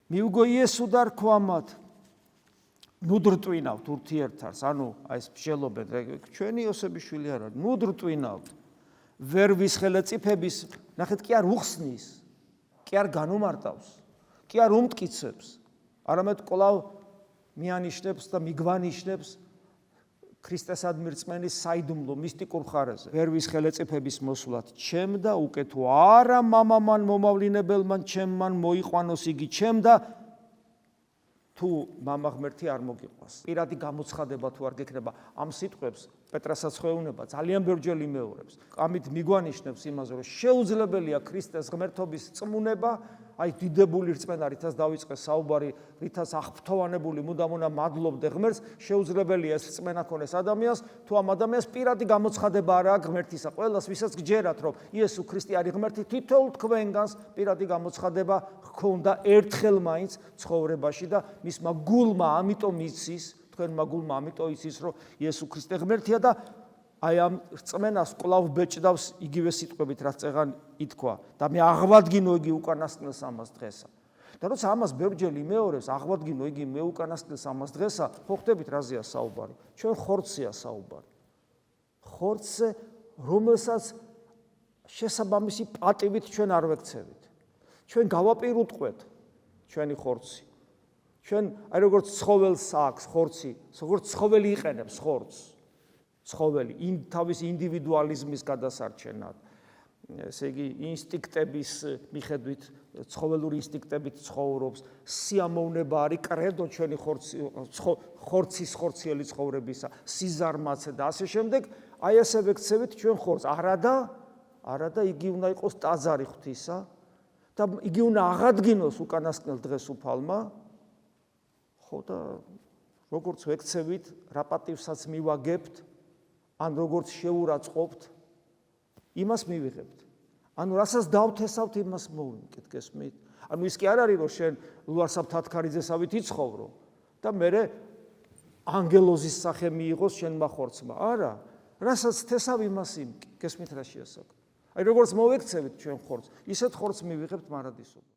მიუგო იესო და რქვა მათ ნუ დრტვინავთ ურთიერთას, ანუ აი ეს მსჯელობენ, ჩვენი იოსებიშვილი არ არის, ნუ დრტვინავთ, ვერ ვისხელეწიფების, ნახეთ, კი არ უხსნის, კი არ განუმარტავს, კი არ უმტკიცებს, არამედ კვლავ მიანიშნებს და მიგვანიშნებს ქრისტესადმი რწმენის საიდუმლო მისტიკურ ხარაზე. ვერ ვისხელეწიფების მოსვლად ჩემ და უკეთო არა მამამან მომავლინებელმან ჩემმან მოიყვანოს იგი ჩემ და თუ მამა ღმერთი არ მოგიყვას. პირადი გამოცხადება თუ არ გექნება ამ სიტყვებს პეტრასაც ხვეუნება ძალიან ბევრჯერ იმეორებს. ამით მიგვანიშნებს იმაზე, რომ შეუძლებელია ქრისტეს ღმერთობის წმუნება, აი დიდებული რწმენა, რითაც დავიწყეს საუბარი, რითაც აღფრთოვანებული მუდამ უნდა მადლობდე ღმერთს, შეუძლებელია ეს რწმენა ქონეს ადამიანს, თუ ამ ადამიანს პირადი გამოცხადება არ აქვს ღმერთისა. ყველას ვისაც გჯერათ, რომ იესო ქრისტე არის ღმერთი, თითოეულ თქვენგანს პირადი გამოცხადება ჰქონდა ერთხელ მაინც ცხოვრებაში და მისმა გულმა ამიტომ იცის, თქვენმა გულმა ამიტომ იცის, რომ იესო ქრისტე ღმერთია და აი ამ რწმენას კვლავ ბეჭდავს იგივე სიტყვებით, რაც წეგან ითქვა და მე აღვადგინო იგი უკანასკნელს ამას დღესა. და როცა ამას ბევრჯერ იმეორებს, აღვადგინო იგი მე უკანასკნელს ამას დღესა, ხო ხვდებით რაზეა საუბარი? ჩვენ ხორცია საუბარი. ხორცზე, რომელსაც შესაბამისი პატივით ჩვენ არ ვექცევით. ჩვენ გავაპირუტყვეთ ჩვენი ხორცი. ჩვენ აი როგორც ცხოველს აქვს ხორცი, როგორც ცხოველი იყენებს ხორცს. ცხოველი თავის ინდივიდუალიზმის გადასარჩენად, ესე იგი ინსტინქტების მიხედვით, ცხოველური ინსტინქტებით ცხოვრობს, სიამოვნება არის კრედო ჩვენი ხორცის ხორციელი ცხოვრებისა, სიზარმაცე და ასე შემდეგ, აი ესე ვექცევით ჩვენ ხორცს. არადა იგი უნდა იყოს ტაძარი ღვთისა და იგი უნდა აღადგინოს უკანასკნელ დღეს უფალმა, ხო და როგორც ვექცევით, რა პატივსაც მივაგებთ, ან როგორც შეურაცხყოფთ, იმას მივიღებთ. ანუ რასაც დავთესავთ, იმას მოვიმკეთ, გესმით? ანუ ის კი არ არის, რომ შენ ლუარსაბ თათქარიძესავით იცხოვრო და მერე ანგელოზის სახე მიიღოს შენმა ხორცმა. არა, რასაც თესავ, იმას იმკი. გესმით რა შეასაკო? აი როგორც მოვექცევით ჩვენ ხორცს, ისეთ ხორცს მივიღებთ მარადისობა.